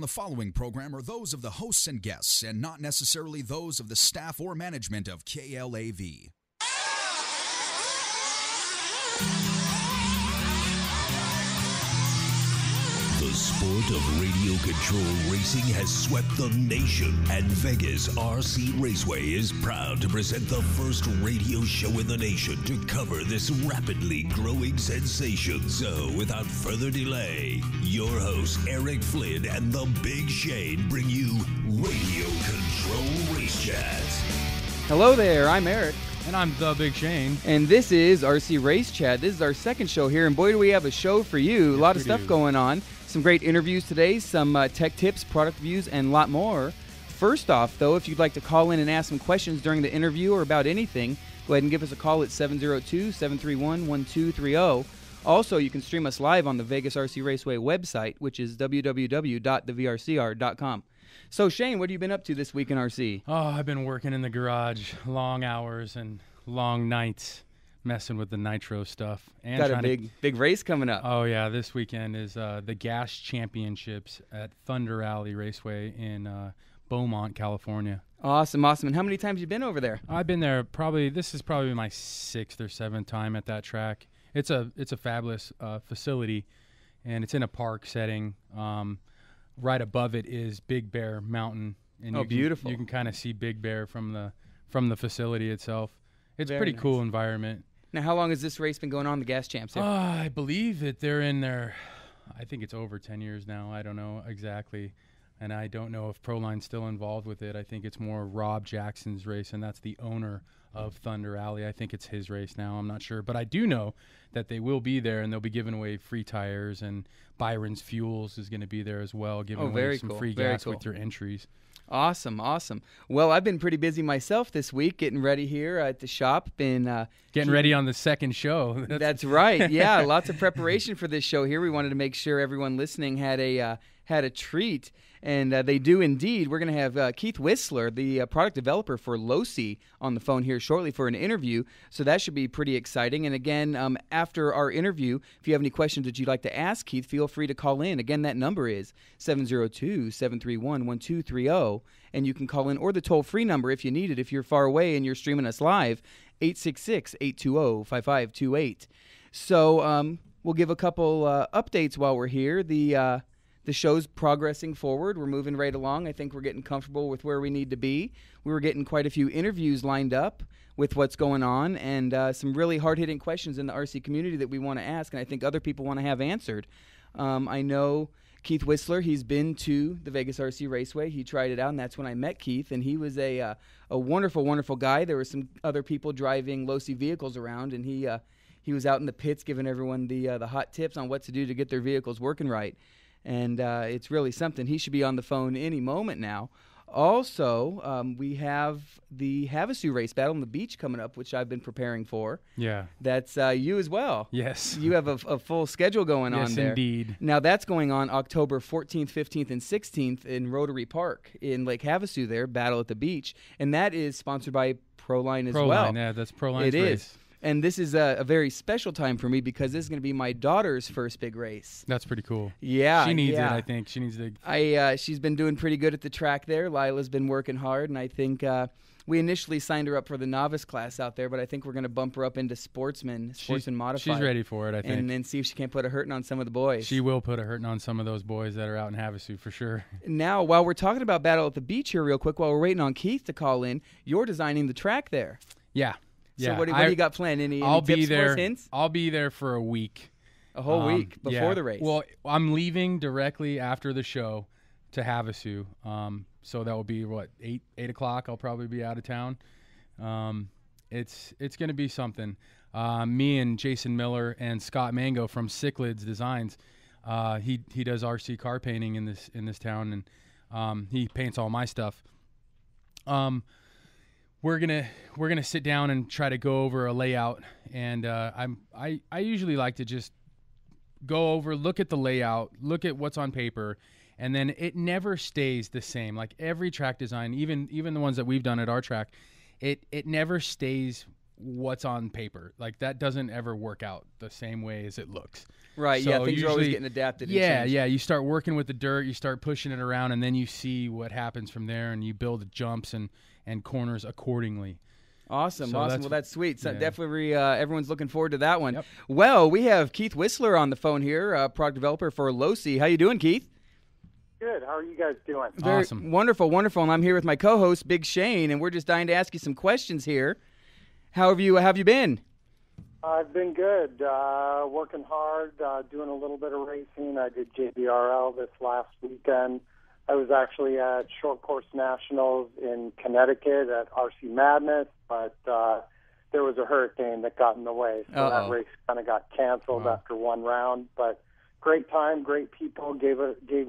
The following program are those of the hosts and guests and not necessarily those of the staff or management of KLAV. The sport of radio control racing has swept the nation, and Vegas RC Raceway is proud to present the first radio show in the nation to cover this rapidly growing sensation. So, without further delay, your hosts Eric Flynn and the Big Shane bring you Radio Control Race Chats. Hello there, I'm Eric. And I'm the Big Shane. And this is RC Race Chat. This is our second show here, and boy, do we have a show for you. Yes, a lot of stuff going on. Some great interviews today, some tech tips, product reviews, and a lot more. First off, though, if you'd like to call in and ask some questions during the interview or about anything, go ahead and give us a call at 702-731-1230. Also, you can stream us live on the Vegas RC Raceway website, which is www.thevrcr.com. So, Shane, what have you been up to this week in RC? Oh, I've been working in the garage, long hours and long nights, messing with the nitro stuff. And got a big race coming up. Oh, yeah. This weekend is the Gas Championships at Thunder Alley Raceway in Beaumont, California. Awesome, awesome. And how many times have you been over there? I've been there this is probably my 6th or 7th time at that track. It's a fabulous facility, and it's in a park setting. Right above it is Big Bear Mountain. And beautiful. You can kind of see Big Bear from the facility itself. It's a pretty nice. Cool environment. Now, how long has this race been going on, the Gas Champs? I believe that they're in there, I think it's over 10 years now. I don't know exactly. And I don't know if Proline's still involved with it. I think it's more Rob Jackson's race, and that's the owner of Thunder Alley. I think it's his race now. I'm not sure. But I do know that they will be there, and they'll be giving away free tires, and Byron's Fuels is going to be there as well, giving away some free gas with your entries. Awesome, awesome. Well, I've been pretty busy myself this week, getting ready here at the shop. Been getting ready on the second show. That's right. Yeah, lots of preparation for this show here. We wanted to make sure everyone listening had a treat, and they do indeed. We're going to have Keith Whistler, the product developer for Losi, on the phone here shortly for an interview, so that should be pretty exciting. And again, after our interview, if you have any questions that you'd like to ask Keith, feel free to call in. Again, that number is 702-731-1230, and you can call in, or the toll-free number if you need it, if you're far away and you're streaming us live, 866-820-5528. So we'll give a couple updates while we're here. The show's progressing forward. We're moving right along. I think we're getting comfortable with where we need to be. We were getting quite a few interviews lined up with what's going on, and some really hard-hitting questions in the RC community that we want to ask, and I think other people want to have answered. I know Keith Whistler, he's been to the Vegas RC Raceway. He tried it out, and that's when I met Keith, and he was a wonderful, wonderful guy. There were some other people driving Losi vehicles around, and he was out in the pits giving everyone the hot tips on what to do to get their vehicles working right. And it's really something. He should be on the phone any moment now. Also, we have the Havasu race, Battle on the Beach, coming up, which I've been preparing for. Yeah. That's you as well. Yes. You have a full schedule going on there. Yes, indeed. Now, that's going on October 14th, 15th, and 16th in Rotary Park in Lake Havasu there, Battle at the Beach. And that is sponsored by Proline as well. Proline, yeah, that's Proline's race. It is. And this is a very special time for me because this is going to be my daughter's first big race. That's pretty cool. Yeah. She needs it, I think. She needs to. She's been doing pretty good at the track there. Lila's been working hard, and I think we initially signed her up for the novice class out there, but I think we're going to bump her up into sportsman modified. She's ready for it, I think. And then see if she can't put a hurting on some of the boys. She will put a hurting on some of those boys that are out in Havasu for sure. Now, while we're talking about Battle at the Beach here real quick, while we're waiting on Keith to call in, you're designing the track there. Yeah. So what do you got planned? Any tips for us, hints? I'll be there for a week. A whole week before the race? Well, I'm leaving directly after the show to Havasu. So that will be, 8 o'clock. I'll probably be out of town. It's going to be something. Me and Jason Miller and Scott Mango from Cichlids Designs, he does RC car painting in this town, and he paints all my stuff. We're gonna sit down and try to go over a layout, and I usually like to just go over, look at the layout, look at what's on paper, and then it never stays the same. Like every track design, even the ones that we've done at our track, it never stays what's on paper. Like that doesn't ever work out the same way as it looks. Right. So yeah. Things are always getting adapted. Yeah. Yeah. You start working with the dirt, you start pushing it around, and then you see what happens from there, and you build jumps and corners accordingly. Awesome. So Well, that's sweet. So yeah. definitely everyone's looking forward to that one. Yep. Well, we have Keith Whistler on the phone here, product developer for Losi. How you doing, Keith? Good. How are you guys doing? Very Awesome. Wonderful, wonderful. And I'm here with my co-host, Big Shane, and we're just dying to ask you some questions here. How have you been? I've been good. Working hard, doing a little bit of racing. I did JBRL this last weekend. I was actually at Short Course Nationals in Connecticut at RC Madness, but there was a hurricane that got in the way, so that race kind of got canceled after one round. But great time, great people. Gave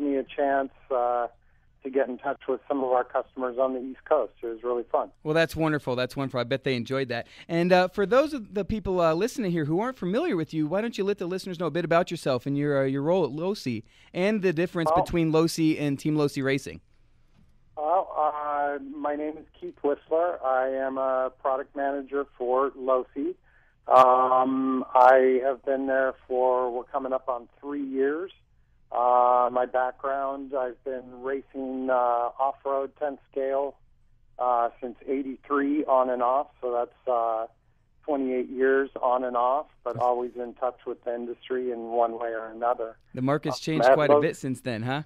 me a chance to get in touch with some of our customers on the East Coast. It was really fun. Well, that's wonderful. That's wonderful. I bet they enjoyed that. And for those of the people listening here who aren't familiar with you, why don't you let the listeners know a bit about yourself and your role at Losi and the difference between Losi and Team Losi Racing? Well, my name is Keith Whistler. I am a product manager for Losi. I have been there we're coming up on 3 years. My background, I've been racing off-road 10 scale since '83 on and off, so that's 28 years on and off, but always in touch with the industry in one way or another. The market's changed quite a bit since then, huh?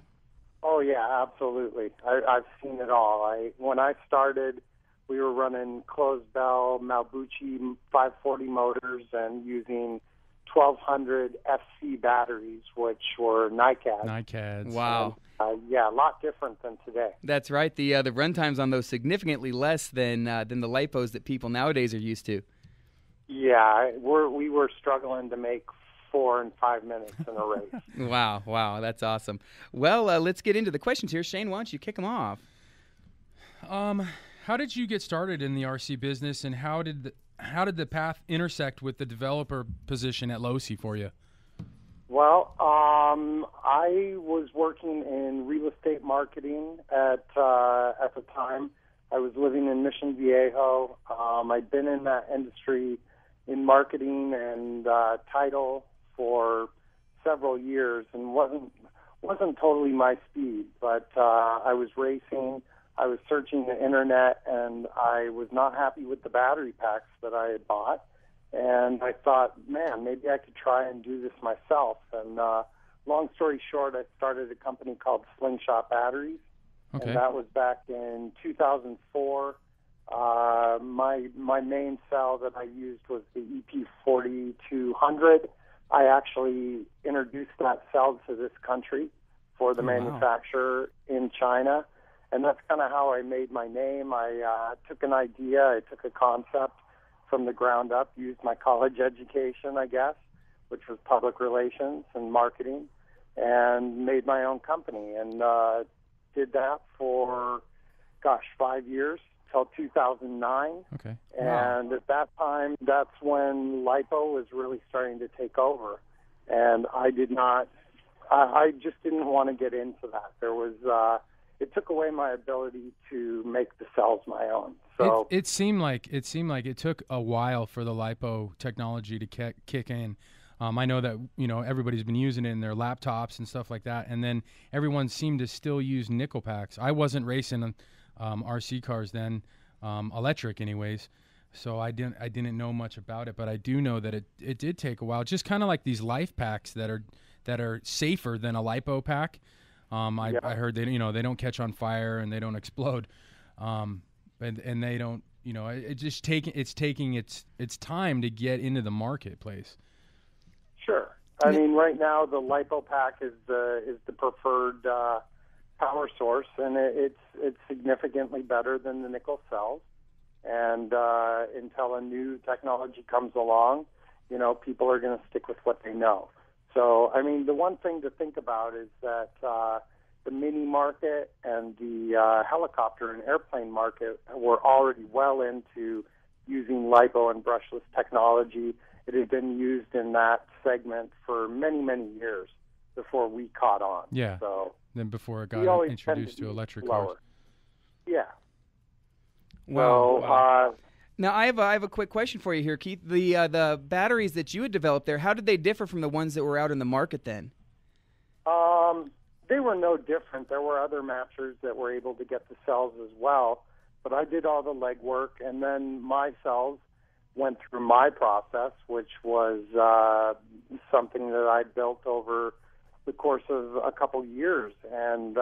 Oh, yeah, absolutely. I've seen it all. When I started, we were running closed bell Malbucci 540 motors and using 1200 FC batteries, which were NiCads. Wow. Yeah, a lot different than today. That's right. The run times on those significantly less than the lipos that people nowadays are used to. Yeah, we were struggling to make 4 and 5 minutes in a race. Wow, that's awesome. Well, let's get into the questions here. Shane, why don't you kick them off? How did you get started in the RC business, and how did the path intersect with the developer position at Losi for you? Well, I was working in real estate marketing at the time. I was living in Mission Viejo. I'd been in that industry in marketing and title for several years, and wasn't totally my speed. But I was racing. I was searching the internet, and I was not happy with the battery packs that I had bought. And I thought, man, maybe I could try and do this myself. And long story short, I started a company called Slingshot Batteries. Okay. And that was back in 2004. My main cell that I used was the EP4200. I actually introduced that cell to this country for the manufacturer in China. And that's kind of how I made my name. I took an idea, I took a concept from the ground up, used my college education, I guess, which was public relations and marketing, and made my own company. And did that for, 5 years, till 2009. Okay. And at that time, that's when LiPo was really starting to take over. And I just didn't want to get into that. There was... it took away my ability to make the cells my own. So it seemed like it took a while for the LiPo technology to kick in. I know that everybody's been using it in their laptops and stuff like that, and then everyone seemed to still use nickel packs. I wasn't racing RC cars then, electric anyways, so I didn't know much about it. But I do know that it did take a while. Just kind of like these life packs that are safer than a LiPo pack. I heard they don't catch on fire and they don't explode, and they don't it's taking its time to get into the marketplace. Sure, I mean right now the LiPo pack is the preferred power source, and it's significantly better than the nickel cells. And until a new technology comes along, people are going to stick with what they know. So, I mean, the one thing to think about is that the mini market and the helicopter and airplane market were already well into using LiPo and brushless technology. It had been used in that segment for many, many years before we caught on. Yeah. So then before it got introduced to electric cars. Yeah. Wow. Now, I have a quick question for you here, Keith. The batteries that you had developed there, how did they differ from the ones that were out in the market then? They were no different. There were other matchers that were able to get the cells as well, but I did all the legwork, and then my cells went through my process, which was something that I built over the course of a couple years. And,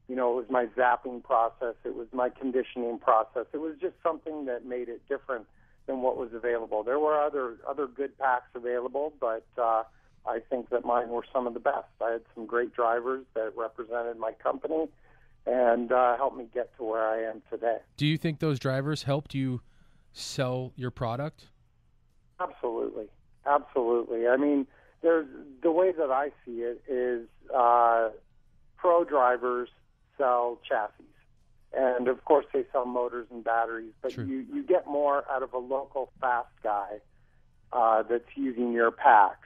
it was my zapping process. It was my conditioning process. It was just something that made it different than what was available. There were other good packs available, but I think that mine were some of the best. I had some great drivers that represented my company and helped me get to where I am today. Do you think those drivers helped you sell your product? Absolutely. Absolutely. I mean, the way that I see it is pro drivers sell chassis. And, of course, they sell motors and batteries, but you get more out of a local fast guy that's using your packs.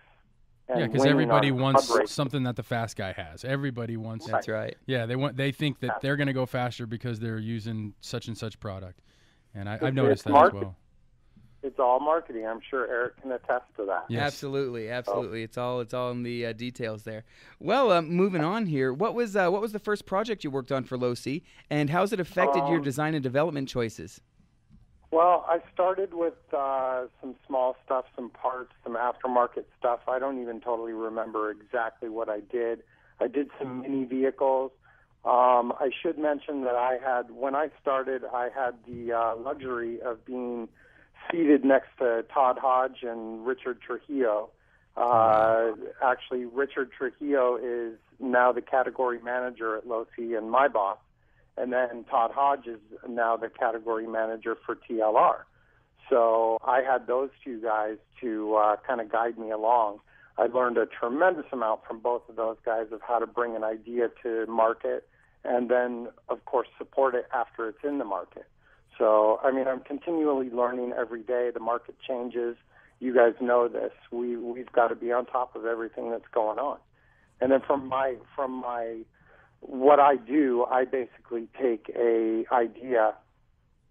Yeah, because everybody wants something that the fast guy has. Everybody wants. That's right. Yeah, they think that they're going to go faster because they're using such and such product, and I've noticed that as well. It's all marketing. I'm sure Eric can attest to that. Yes. Absolutely. It's all in the details there. Well, moving on here. What was the first project you worked on for Losi, and how's it affected your design and development choices? Well, I started with some small stuff, some parts, some aftermarket stuff. I don't even totally remember exactly what I did. I did some mini vehicles. I should mention that when I started, I had the luxury of being seated next to Todd Hodge and Richard Trujillo. Actually, Richard Trujillo is now the category manager at Losi and my boss. And then Todd Hodge is now the category manager for TLR. So I had those two guys to kind of guide me along. I learned a tremendous amount from both of those guys of how to bring an idea to market and then, of course, support it after it's in the market. So, I mean, I'm continually learning every day. The market changes. You guys know this. We've got to be on top of everything that's going on. And then from my what I do, I basically take a idea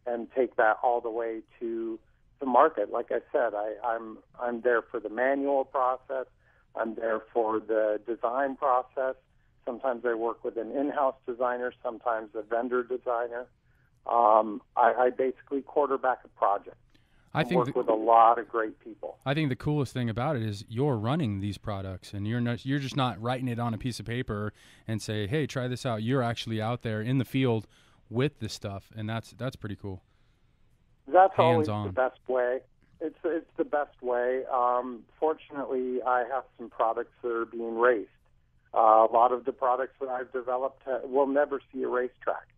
and take that all the way to the market. Like I said, I'm there for the manual process. I'm there for the design process. Sometimes I work with an in-house designer, sometimes a vendor designer. I basically quarterback a project. I work with a lot of great people. I think the coolest thing about it is you're running these products, and you're just not writing it on a piece of paper and say, "Hey, try this out." You're actually out there in the field with this stuff, and that's pretty cool. That's always the best way. It's the best way. Fortunately, I have some products that are being raced. A lot of the products that I've developed will never see a racetrack,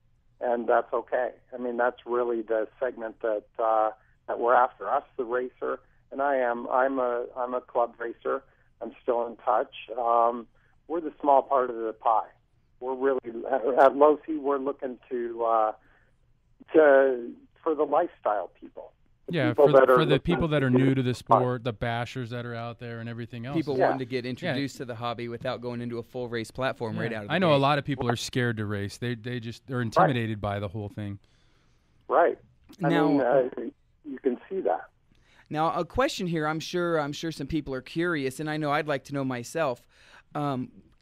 and that's okay. I mean, that's really the segment that we're after. Us, the racer, and I'm a club racer. I'm still in touch. We're the small part of the pie. We're really at Losi. We're looking for the lifestyle people. For the people that are new to the sport, the bashers that are out there, and everything else. People wanting to get introduced to the hobby without going into a full race platform right out of the I know gate. a lot of people are scared to race. They're intimidated by the whole thing. Right. I mean, you can see that. Now, a question here. I'm sure some people are curious, and I know I'd like to know myself.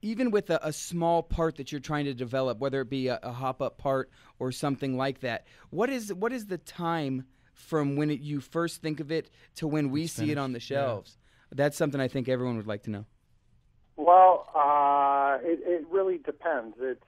Even with a small part that you're trying to develop, whether it be a hop-up part or something like that, what is the time from when you first think of it to when we see it on the shelves? Yeah. That's something I think everyone would like to know. Well, it really depends. It's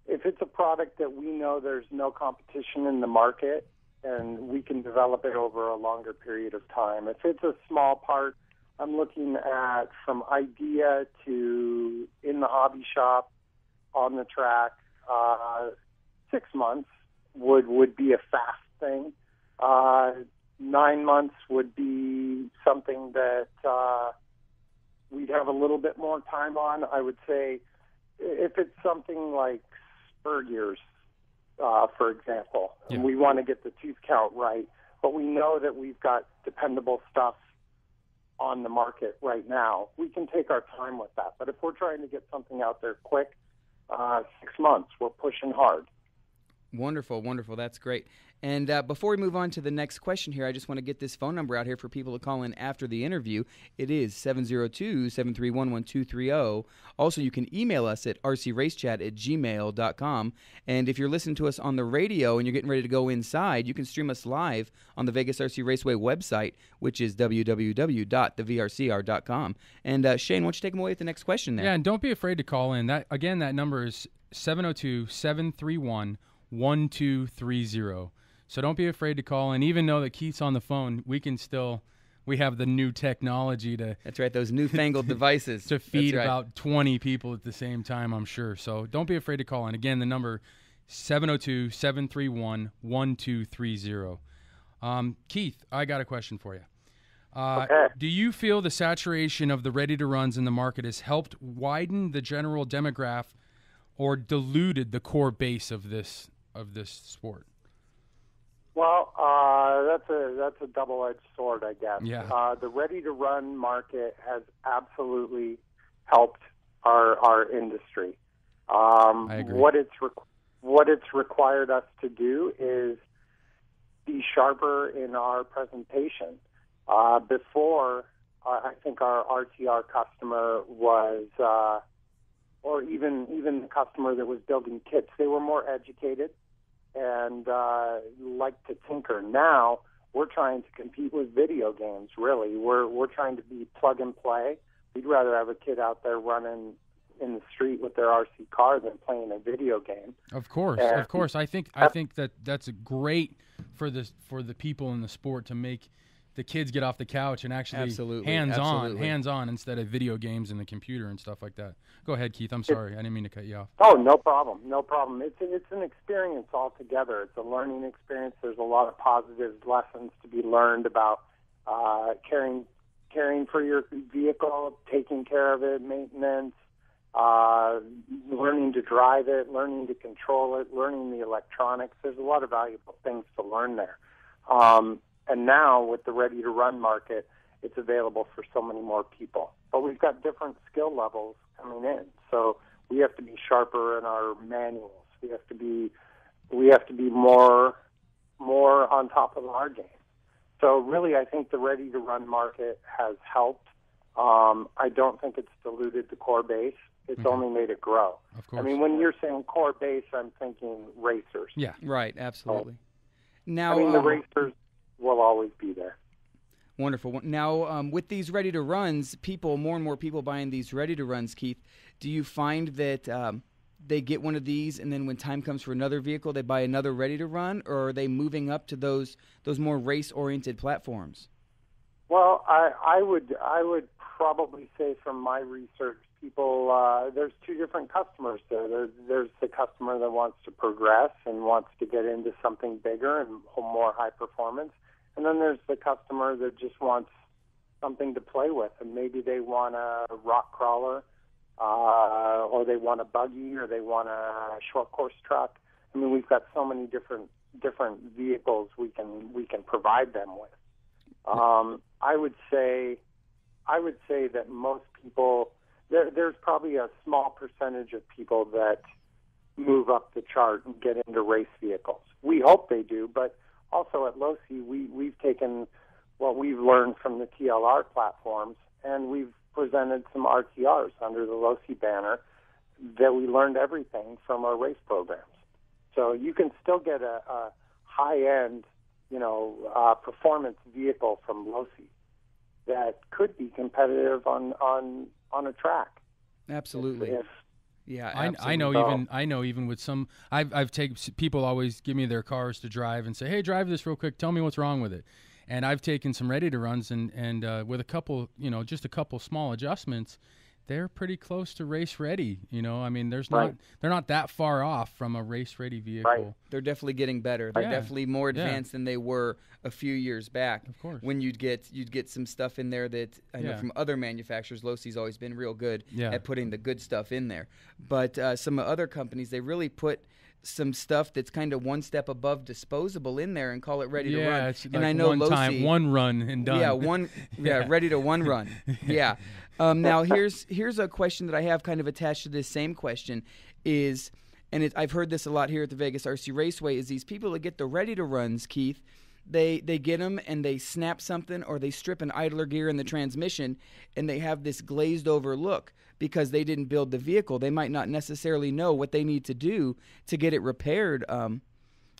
if it's a product that we know there's no competition in the market, and we can develop it over a longer period of time. If it's a small part, I'm looking at from idea to in the hobby shop, on the track. 6 months would be a fast thing. 9 months would be something that we'd have a little bit more time on. I would say if it's something like spur gears, for example, and we want to get the tooth count right, but we know that we've got dependable stuff on the market right now, we can take our time with that. But if we're trying to get something out there quick, 6 months, we're pushing hard. Wonderful, wonderful. That's great. And before we move on to the next question here, I just want to get this phone number out here for people to call in after the interview. It is 702-731-1230. Also, you can email us at rcracechat@gmail.com. And if you're listening to us on the radio and you're getting ready to go inside, you can stream us live on the Vegas RC Raceway website, which is www.thevrcr.com. And Shane, why don't you take them away with the next question there? Yeah, and don't be afraid to call in. That number is 702-731-1230. So don't be afraid to call in. Even though that Keith's on the phone, we have the new technology to... That's right, those newfangled devices. To feed about 20 people at the same time, I'm sure. So don't be afraid to call in. Again, the number 702-731-1230. Keith, I got a question for you. Okay. Do you feel the saturation of the ready-to-runs in the market has helped widen the general demographic or diluted the core base of this sport? Well, that's a double-edged sword, I guess. Yeah. The ready-to-run market has absolutely helped our industry. I agree. What it's required us to do is be sharper in our presentation. Before, I think our RTR customer was, or even the customer that was building kits, they were more educated and like to tinker. Now we're trying to compete with video games. Really, we're trying to be plug and play. We'd rather have a kid out there running in the street with their RC car than playing a video game. Of course. I think that's great for the people in the sport to make the kids get off the couch and actually hands-on instead of video games and the computer and stuff like that. Go ahead, Keith. I'm sorry. I didn't mean to cut you off. Oh, no problem. No problem. It's an experience altogether. It's a learning experience. There's a lot of positive lessons to be learned about caring for your vehicle, taking care of it, maintenance, learning to drive it, learning to control it, learning the electronics. There's a lot of valuable things to learn there. And now with the ready-to-run market, it's available for so many more people. But we've got different skill levels coming in, so we have to be sharper in our manuals. We have to be more on top of our game. So really, I think the ready-to-run market has helped. I don't think it's diluted the core base. It's only made it grow. Of course. I mean, when you're saying core base, I'm thinking racers. Yeah. Right, absolutely. Now, the racers will always be there. Wonderful. Now, with these ready-to-runs, more and more people buying these ready-to-runs, Keith, do you find that they get one of these and then when time comes for another vehicle, they buy another ready-to-run, or are they moving up to those more race-oriented platforms? Well, I would probably say from my research, people, there's two different customers there. There's the customer that wants to progress and wants to get into something bigger and more high performance. And then there's the customer that just wants something to play with. And maybe they want a rock crawler, or they want a buggy, or they want a short course truck. I mean, we've got so many different vehicles we can provide them with. I would say that most people, there's probably a small percentage of people that move up the chart and get into race vehicles. We hope they do, but also at Losi, we've taken what we've learned from the TLR platforms, and we've presented some RTRs under the Losi banner that we learned everything from our race programs. So you can still get a high-end, performance vehicle from Losi that could be competitive on a track. Absolutely. Yeah, absolutely. I know even with some, I've taken, people always give me their cars to drive and say, hey, drive this real quick, tell me what's wrong with it. And I've taken some ready-to-runs and with a couple, just a couple small adjustments, they're pretty close to race ready. I mean, they're not that far off from a race ready vehicle. Right. They're definitely getting better. They're definitely more advanced than they were a few years back. Of course. When you'd get some stuff in there that I know from other manufacturers. Losi's always been real good at putting the good stuff in there. But some other companies, they really put some stuff that's kind of one step above disposable in there and call it ready to run. It's and like I know Losi, one run and done. Ready to one run. Yeah. Now here's a question that I have kind of attached to this same question is and I've heard this a lot here at the Vegas RC Raceway, is these people that get the ready-to-runs, Keith, they get them and they snap something or they strip an idler gear in the transmission, and they have this glazed-over look because they didn't build the vehicle. They might not necessarily know what they need to do to get it repaired.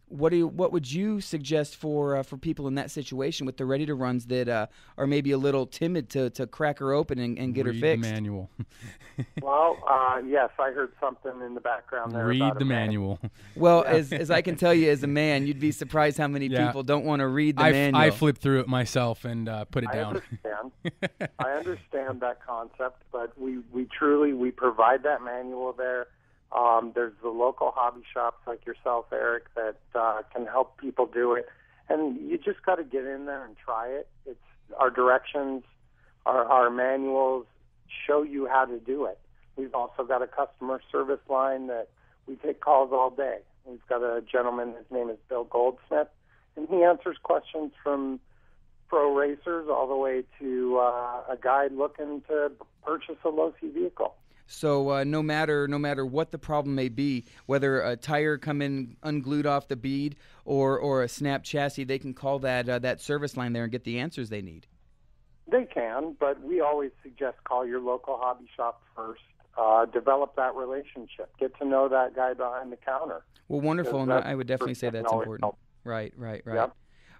What would you suggest for people in that situation with the ready-to-runs that are maybe a little timid to crack her open and get her fixed? Read the manual. Well, yes, I heard something in the background there. Read about the manual. Well, as I can tell you as a man, you'd be surprised how many people don't want to read the manual. I flipped through it myself and put it down. I understand that concept, but we provide that manual there. There's the local hobby shops like yourself, Eric, that can help people do it. And you just got to get in there and try it. It's our directions, our manuals show you how to do it. We've also got a customer service line that we take calls all day. We've got a gentleman, his name is Bill Goldsmith, and he answers questions from pro racers all the way to a guy looking to purchase a Losi vehicle. So no matter what the problem may be, whether a tire come in unglued off the bead or a snapped chassis, they can call that service line there and get the answers they need. They can, but we always suggest call your local hobby shop first. Develop that relationship. Get to know that guy behind the counter. Well, wonderful, and I would definitely say that's important. Help. Right. Yep.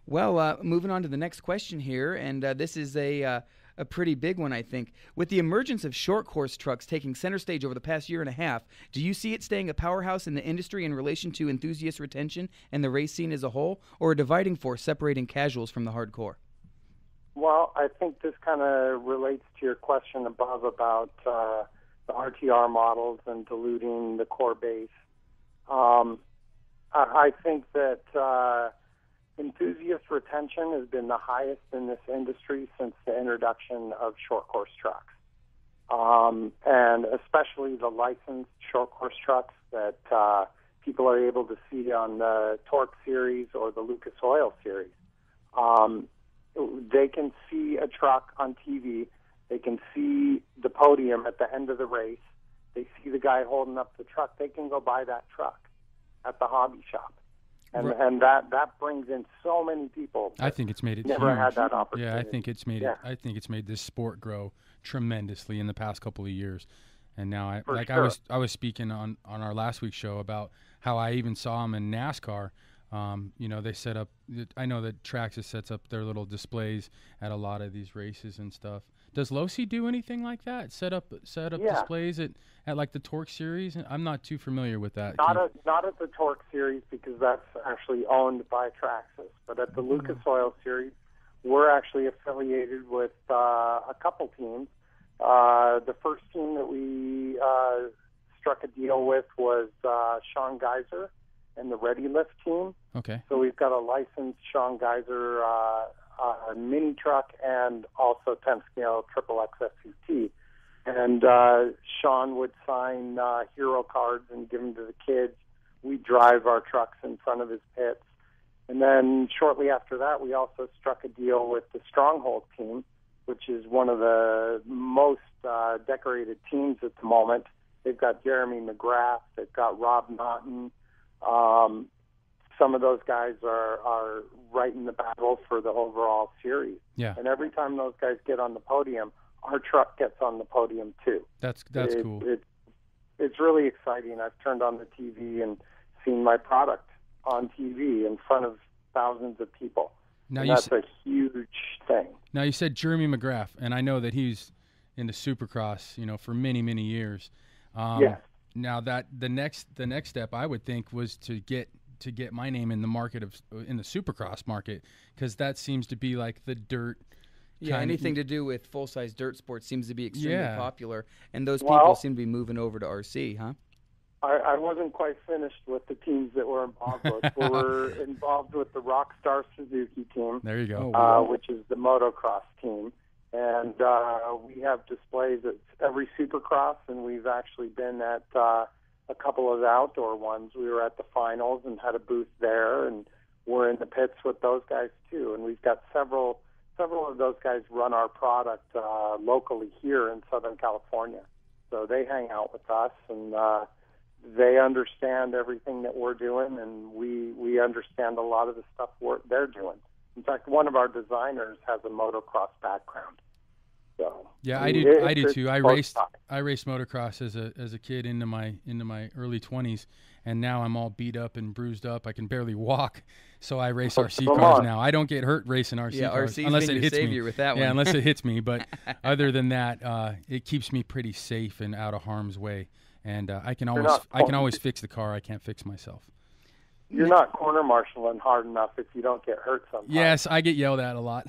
Well, moving on to the next question here, and this is a pretty big one, I think. With the emergence of short course trucks taking center stage over the past year and a half, do you see it staying a powerhouse in the industry in relation to enthusiast retention and the race scene as a whole, or a dividing force separating casuals from the hardcore? Well, I think this kind of relates to your question above about the RTR models and diluting the core base. I think that enthusiast retention has been the highest in this industry since the introduction of short course trucks, and especially the licensed short course trucks that people are able to see on the Torque series or the Lucas Oil series. They can see a truck on TV. They can see the podium at the end of the race. They see the guy holding up the truck. They can go buy that truck at the hobby shop. And that brings in so many people. I think it's made it never huge. had that opportunity. Yeah, I think it's made it. I think it's made this sport grow tremendously in the past couple of years. And now, I was speaking on our last week's show about how I even saw them in NASCAR. They set up. I know that Traxxas sets up their little displays at a lot of these races and stuff. Does Losi do anything like that? Set up displays at like the Torque series? I'm not too familiar with that. Not at the Torque series because that's actually owned by Traxxas. But at the Lucas Oil series, we're actually affiliated with a couple teams. The first team that we struck a deal with was Sean Geiser and the Ready Lift team. Okay. So we've got a licensed Sean Geiser mini truck and also 10-scale triple XSUT. And Sean would sign hero cards and give them to the kids. We drive our trucks in front of his pits. And then shortly after that, we also struck a deal with the Stronghold team, which is one of the most decorated teams at the moment. They've got Jeremy McGrath. They've got Rob Naughton. Some of those guys are right in the battle for the overall series. Yeah. And every time those guys get on the podium, our truck gets on the podium too. That's cool. It's really exciting. I've turned on the TV and seen my product on TV in front of thousands of people. Now that's a huge thing. Now you said Jeremy McGrath, and I know that he's in the Supercross, for many, many years. Yes. Now that the next step I would think was to get my name in the market in the Supercross market, because that seems to be like the dirt. Yeah, anything to do with full-size dirt sports seems to be extremely popular, and those people seem to be moving over to RC, huh? I wasn't quite finished with the teams that we're involved with. We're involved with the Rockstar Suzuki team. There you go. Which is the motocross team. And we have displays at every Supercross, and we've actually been at a couple of the outdoor ones. We were at the finals and had a booth there, and we're in the pits with those guys too. And we've got several of those guys run our product locally here in Southern California. So they hang out with us, and they understand everything that we're doing, and we understand a lot of the stuff they're doing. In fact, one of our designers has a motocross background. So yeah, I do too. I raced motocross as a kid into my early 20s, and now I'm all beat up and bruised up. I can barely walk, so I race RC cars now. I don't get hurt racing RC cars RC's unless been it your hits me. savior with that one. Yeah, unless it hits me. But other than that, it keeps me pretty safe and out of harm's way. And I can always fix the car. I can't fix myself. You're not corner marshaling hard enough if you don't get hurt sometimes. Yes, I get yelled at a lot.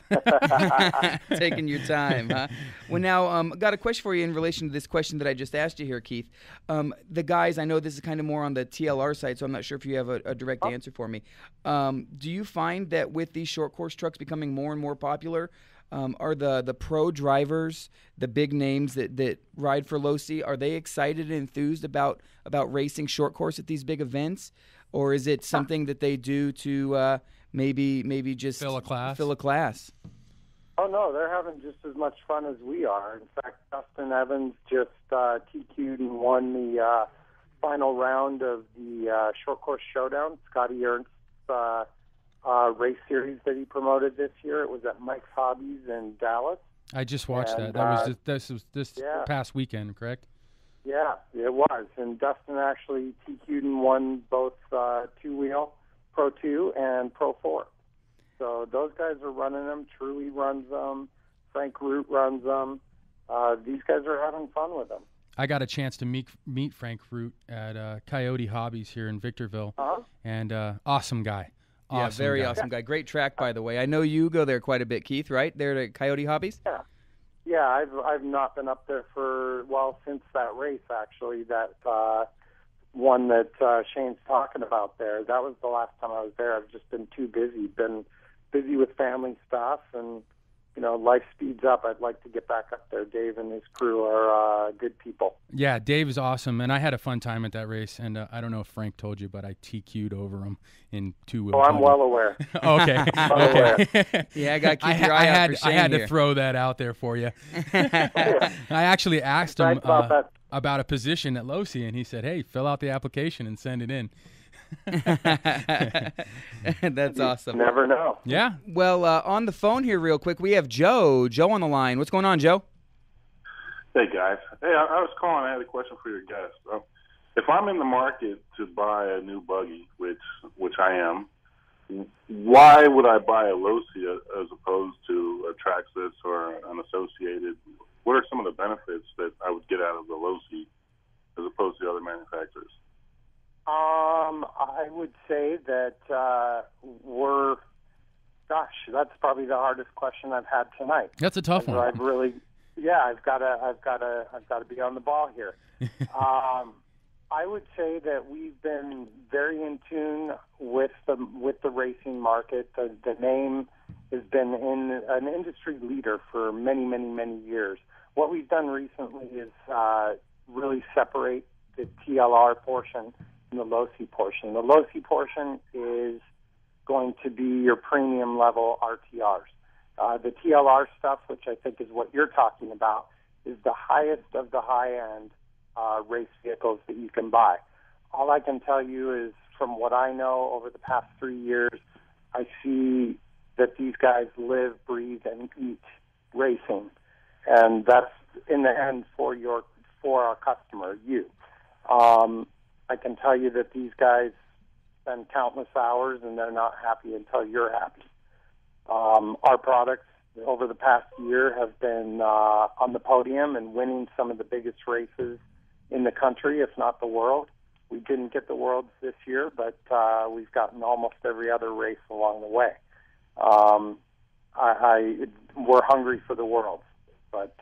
Taking your time, huh? Well, now, got a question for you in relation to this question that I just asked you here, Keith. The guys, I know this is kind of more on the TLR side, so I'm not sure if you have a direct answer for me. Do you find that with these short course trucks becoming more and more popular, are the pro drivers, the big names that ride for Losi, are they excited and enthused about racing short course at these big events? Or is it something that they do to maybe just fill a class? Oh, no, they're having just as much fun as we are. In fact, Dustin Evans just TQ'd and won the final round of the Short Course Showdown, Scotty Ernst's race series that he promoted this year. It was at Mike's Hobbies in Dallas. I just watched that. That was this past weekend, correct? Yeah, it was. And Dustin actually TQ'd and won both two-wheel, Pro 2 and Pro 4. So those guys are running them. Truly runs them. Frank Root runs them. These guys are having fun with them. I got a chance to meet Frank Root at Coyote Hobbies here in Victorville. And awesome guy. Awesome guy. Great track, by the way. I know you go there quite a bit, Keith, right? There at Coyote Hobbies? Yeah, I've not been up there since that race, actually, that one that Shane's talking about there. That was the last time I was there. I've just been too busy. Been busy with family stuff, and, life speeds up. I'd like to get back up there. Dave and his crew are good people. Yeah, Dave is awesome, and I had a fun time at that race, and I don't know if Frank told you, but I TQ'd over him in two-wheel. Oh, I'm well aware. Okay. Yeah, I got to keep your eye out for Shane I had here. to throw that out there for you. I actually asked him about a position at Losi, and he said, hey, fill out the application and send it in. That's awesome. Never know. Yeah. Well, on the phone here real quick, we have Joe. Joe on the line. What's going on, Joe? Hey, guys. Hey, I was calling. I had a question for your guest. If I'm in the market to buy a new buggy, which I am, why would I buy a Losi as opposed to a Traxxas or an Associated? What are some of the benefits that I would get out of the Losi as opposed to other manufacturers? I would say that that's probably the hardest question I've had tonight. That's a tough one. I've got to be on the ball here. I would say that we've been very in tune with the racing market. The name has been in an industry leader for many, many, many years. What we've done recently is really separate the TLR portion and the Losi portion. The Losi portion is going to be your premium level RTRs. The TLR stuff, which I think is what you're talking about, is the highest of the high-end race vehicles that you can buy. All I can tell you is, from what I know over the past 3 years, I see that these guys live, breathe, and eat racing, and that's in the end for our customer, you. I can tell you that these guys spend countless hours, and they're not happy until you're happy. Our products over the past year have been on the podium and winning some of the biggest races in the country, if not the world. We didn't get the Worlds this year, but we've gotten almost every other race along the way. We're hungry for the Worlds, but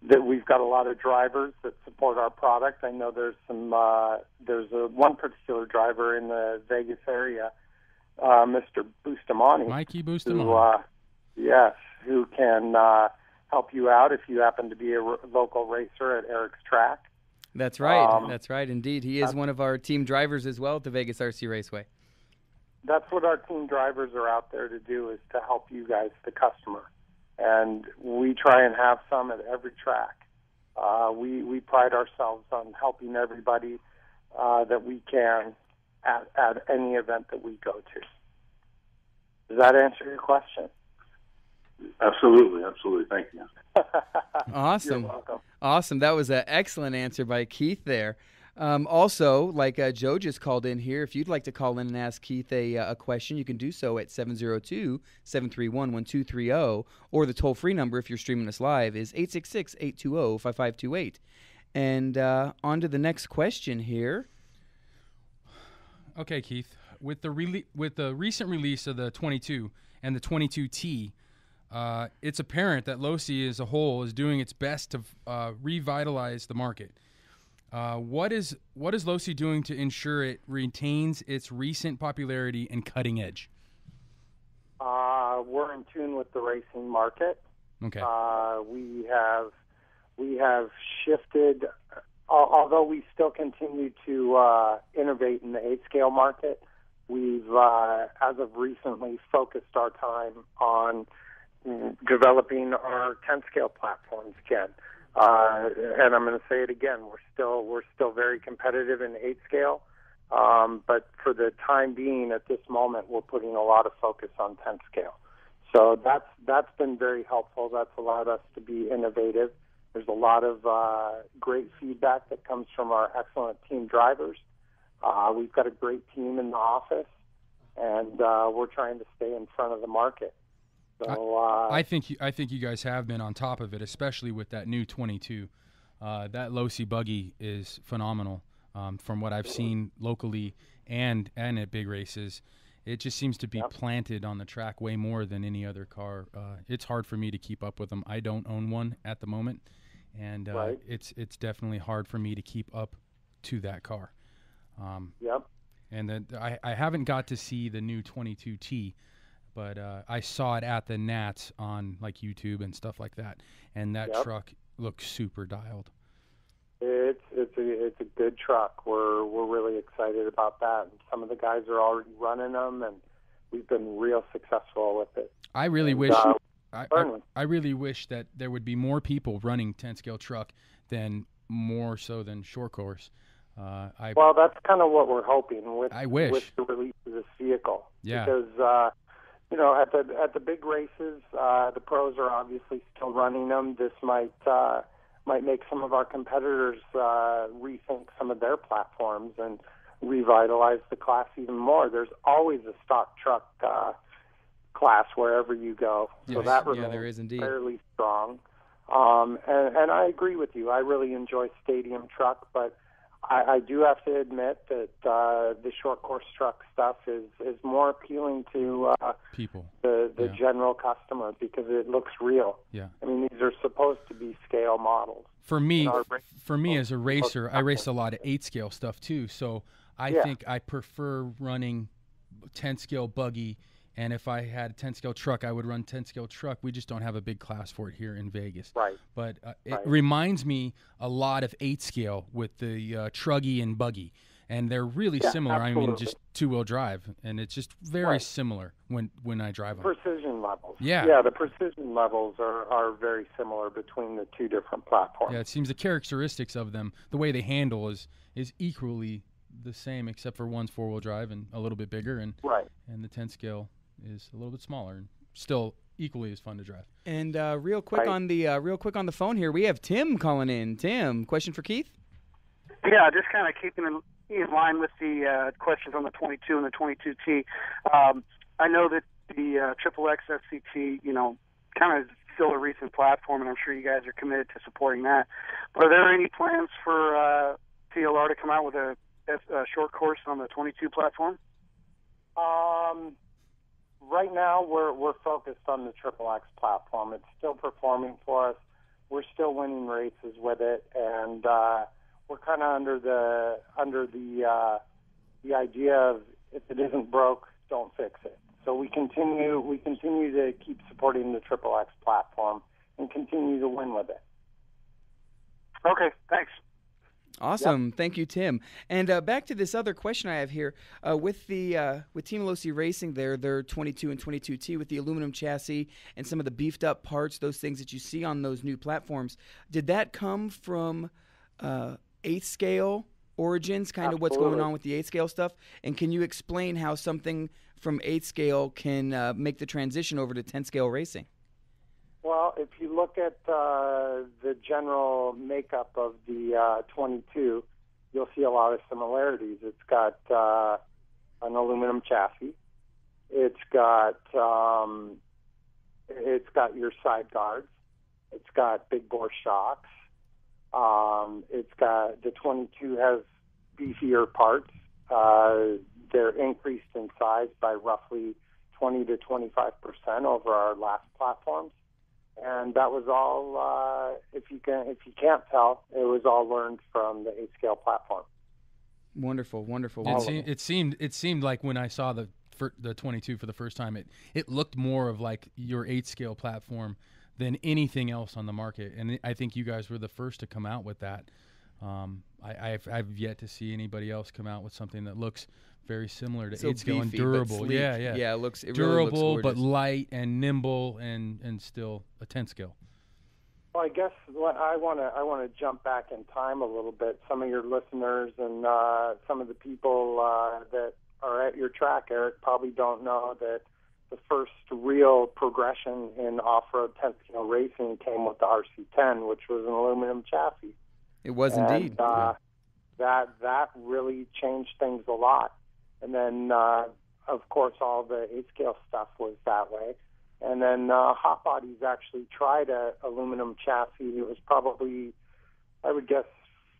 that we've got a lot of drivers that support our product. I know there's one particular driver in the Vegas area, Mr. Bustamante. Mikey Bustamante. Who can help you out if you happen to be a local racer at Eric's track. That's right. That's right, indeed. He is one of our team drivers as well at the Vegas RC Raceway. That's what our team drivers are out there to do, is to help you guys, the customer. And we try and have some at every track. We pride ourselves on helping everybody that we can at any event that we go to. Does that answer your question? Absolutely. Thank you. Awesome. You're welcome. Awesome. That was an excellent answer by Keith there. Also, like Joe just called in here, if you'd like to call in and ask Keith a question, you can do so at 702-731-1230, or the toll-free number if you're streaming us live is 866-820-5528. And on to the next question here. Okay, Keith. With the recent release of the 22 and the 22T, it's apparent that Losi as a whole is doing its best to revitalize the market. What is Losi doing to ensure it retains its recent popularity and cutting edge? We're in tune with the racing market. Okay. We have shifted, although we still continue to innovate in the 8-scale market. We've, as of recently, focused our time on developing our 10-scale platforms again. And I'm going to say it again: we're still very competitive in 8-scale, but for the time being, at this moment, we're putting a lot of focus on 10-scale. So that's been very helpful. That's allowed us to be innovative. There's a lot of great feedback that comes from our excellent team drivers. We've got a great team in the office, and we're trying to stay in front of the market. So I think you guys have been on top of it, especially with that new 22. That Losi buggy is phenomenal. From what I've seen locally and at big races, it just seems to be planted on the track way more than any other car. It's hard for me to keep up with them. I don't own one at the moment, and it's definitely hard for me to keep up to that car. And then I haven't got to see the new 22T, but I saw it at the Nats on like YouTube and stuff like that, and that truck looks super dialed. It's a good truck. We're really excited about that. And some of the guys are already running them, and we've been real successful with it. I really wish I really wish that there would be more people running 10-scale truck than more so than short course. Well, that's kind of what we're hoping with the release of this vehicle. Yeah. Because at the big races, the pros are obviously still running them. This might make some of our competitors rethink some of their platforms and revitalize the class even more. There's always a stock truck class wherever you go, so that remains there is indeed. Fairly strong. And I agree with you. I really enjoy stadium truck, but I do have to admit that the short course truck stuff is more appealing to people, the general customer, because it looks real. Yeah. I mean, these are supposed to be scale models. For me as a racer, I race a lot of 8-scale stuff too. So I think I prefer running 10-scale buggy. And if I had a 10-scale truck, I would run 10-scale truck. We just don't have a big class for it here in Vegas. Right. But it reminds me a lot of 8-scale with the truggy and buggy. And they're really similar. Absolutely. I mean, just two-wheel drive. And it's just very similar when I drive them. Precision levels. Yeah. Yeah, the precision levels are very similar between the two different platforms. Yeah, it seems the characteristics of them, the way they handle is equally the same, except for one's 4-wheel drive and a little bit bigger. And the 10-scale is a little bit smaller and still equally as fun to drive. And real quick on the phone here, we have Tim calling in. Tim, question for Keith? Yeah, just kind of keeping in line with the questions on the 22 and the 22T. I know that the XXX FCT, kind of still a recent platform, and I'm sure you guys are committed to supporting that. But are there any plans for TLR to come out with a short course on the 22 platform? Right now, we're focused on the XXX platform. It's still performing for us. We're still winning races with it, and we're kind of under the idea of if it isn't broke, don't fix it. So we continue to keep supporting the XXX platform and continue to win with it. Okay, thanks. Awesome. Yep. Thank you, Tim. And back to this other question I have here. With Team Losi Racing, their 22 and 22T with the aluminum chassis and some of the beefed up parts, those things that you see on those new platforms, did that come from 8th scale, origins, kind of what's going on with the 8-scale stuff? And can you explain how something from 8-scale can make the transition over to 10-scale racing? Well, if you look at the general makeup of the 22, you'll see a lot of similarities. It's got an aluminum chassis. It's got your side guards. It's got big bore shocks. It's got the 22 has beefier parts. They're increased in size by roughly 20 to 25% over our last platforms, and that was all. If you can't tell, it was all learned from the 8-scale platform. Wonderful. It seemed like when I saw the 22 for the first time, it looked more of like your 8-scale platform than anything else on the market, and I think you guys were the first to come out with that. I've yet to see anybody else come out with something that looks very similar to 8-scale and durable. Yeah. It durable, really looks but light and nimble, and still a 10-scale. Well, I guess what I want to jump back in time a little bit. Some of your listeners and some of the people that are at your track, Eric, probably don't know that the first real progression in off-road 10-scale racing came with the RC10, which was an aluminum chassis. It was indeed. That really changed things a lot. And then, of course, all the 8-scale stuff was that way. And then Hot Bodies actually tried a aluminum chassis. It was probably, I would guess,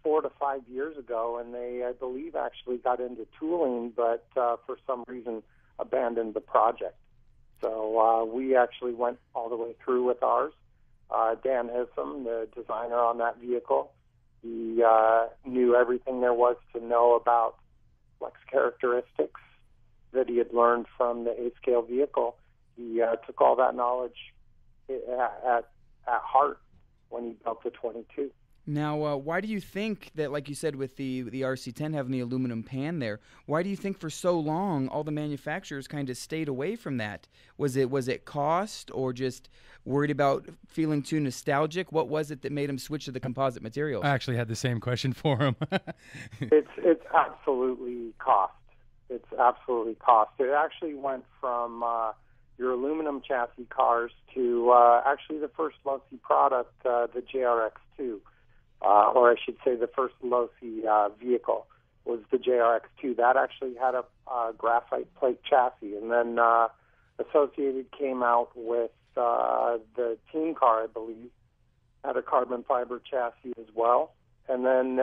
4 to 5 years ago, and they, I believe, actually got into tooling, but for some reason abandoned the project. So we actually went all the way through with ours. Dan Hissom, the designer on that vehicle, he knew everything there was to know about flex characteristics that he had learned from the 8-scale vehicle. He took all that knowledge at heart when he built the 22. Now, why do you think that, like you said, with the RC10 having the aluminum pan there, why do you think for so long all the manufacturers kind of stayed away from that? Was it cost, or just worried about feeling too nostalgic? What was it that made them switch to the composite materials? I actually had the same question for him. It's absolutely cost. It's absolutely cost. It actually went from your aluminum chassis cars to actually the first Losi product, the JRX2. Or I should say the first Losi vehicle was the JRX2. That actually had a graphite plate chassis. And then Associated came out with the team car, I believe, had a carbon fiber chassis as well. And then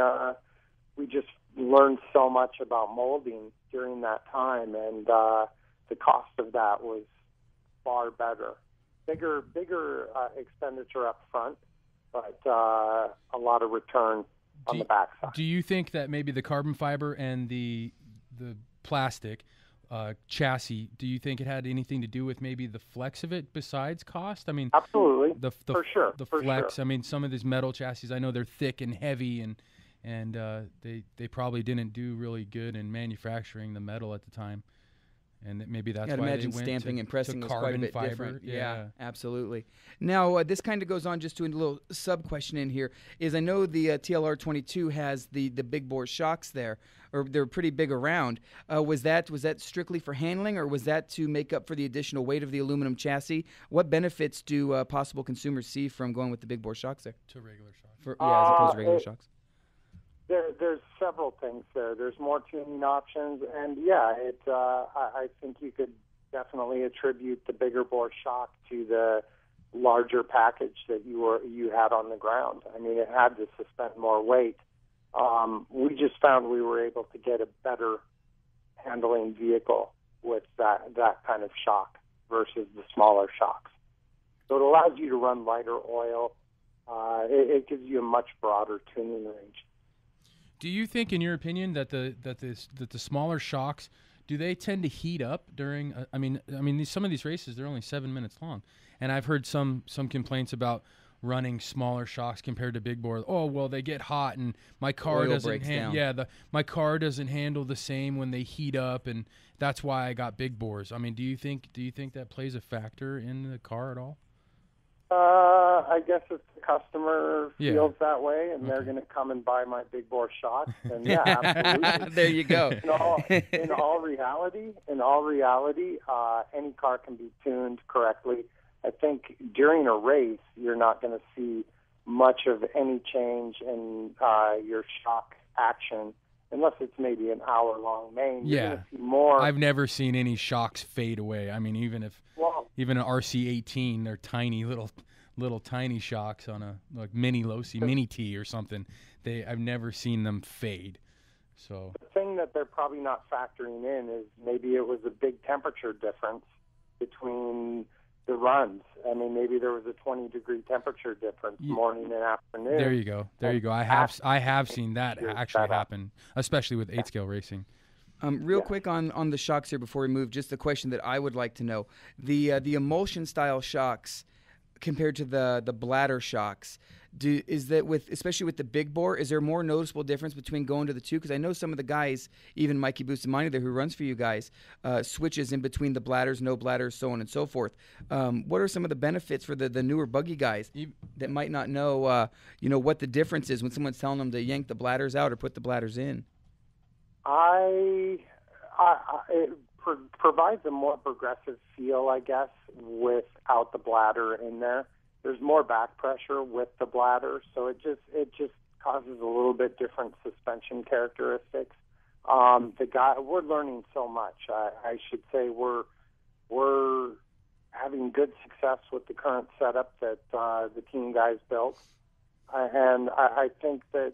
we just learned so much about molding during that time, and the cost of that was far better. Bigger expenditure up front, but a lot of return on the backside. Do you think that maybe the carbon fiber and the plastic chassis, do you think it had anything to do with maybe the flex of it besides cost? I mean, absolutely, for sure. The flex. Sure. I mean, some of these metal chassis, I know they're thick and heavy, and they probably didn't do really good in manufacturing the metal at the time. And maybe that's why imagine they went stamping and pressing was quite a bit fiber. Different. Yeah, absolutely. Now, this kind of goes on just to a little sub-question in here, is I know the TLR22 has the big bore shocks there, or they're pretty big around. Was that strictly for handling, or was that to make up for the additional weight of the aluminum chassis? What benefits do possible consumers see from going with the big bore shocks there? To regular shocks. As opposed to regular shocks. There's several things there. There's more tuning options, and I think you could definitely attribute the bigger bore shock to the larger package that you had on the ground. I mean, it had to suspend more weight. We just found we were able to get a better handling vehicle with that kind of shock versus the smaller shocks. So it allows you to run lighter oil. It gives you a much broader tuning range. Do you think, in your opinion, that the smaller shocks, do they tend to heat up during? I mean, some of these races, they're only 7 minutes long, and I've heard some complaints about running smaller shocks compared to big bore. Oh, well, they get hot, and my car doesn't. My car doesn't handle the same when they heat up, and that's why I got big bores. I mean, do you think that plays a factor in the car at all? I guess if the customer Yeah. feels that way and they're going to come and buy my big bore shocks, then yeah, absolutely. There you go. In all reality, any car can be tuned correctly. I think during a race, you're not going to see much of any change in your shock action, unless it's maybe an hour-long main. You're Yeah. going to see more. I've never seen any shocks fade away. I mean, even an RC18, they're tiny little tiny shocks on a like mini Losi, mini T or something. I've never seen them fade. So the thing that they're probably not factoring in is maybe it was a big temperature difference between the runs. I mean, maybe there was a 20-degree temperature difference morning and afternoon. there you go. I have seen that actually happen, especially with 8-scale racing. Real quick on the shocks here before we move, just the question that I would like to know. The emulsion style shocks compared to the bladder shocks, especially with the big bore, is there more noticeable difference between going to the two? Because I know some of the guys, even Mikey Bustamante there who runs for you guys, switches in between the bladders, no bladders, so on and so forth. What are some of the benefits for the newer buggy guys that might not know what the difference is when someone's telling them to yank the bladders out or put the bladders in? It provides a more progressive feel, I guess, without the bladder in there. There's more back pressure with the bladder, so it just causes a little bit different suspension characteristics. We're learning so much. I should say we're having good success with the current setup that the team guys built, and I think that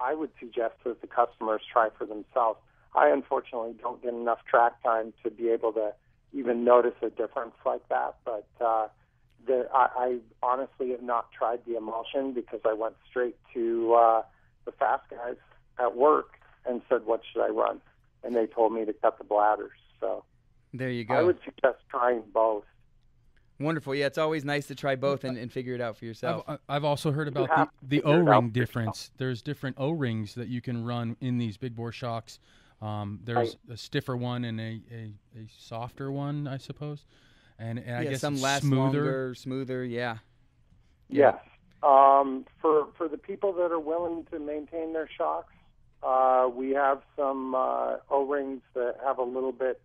I would suggest that the customers try for themselves. I unfortunately don't get enough track time to be able to even notice a difference like that, but I honestly have not tried the emulsion because I went straight to the fast guys at work and said, what should I run? And they told me to cut the bladders. So there you go. I would suggest trying both. Wonderful. Yeah, it's always nice to try both and figure it out for yourself. I've also heard about the O-ring difference. There's different O-rings that you can run in these big bore shocks. There's a stiffer one and a softer one, I suppose. And I guess some last longer, smoother, yeah. Yes. For the people that are willing to maintain their shocks, we have some O-rings that have a little bit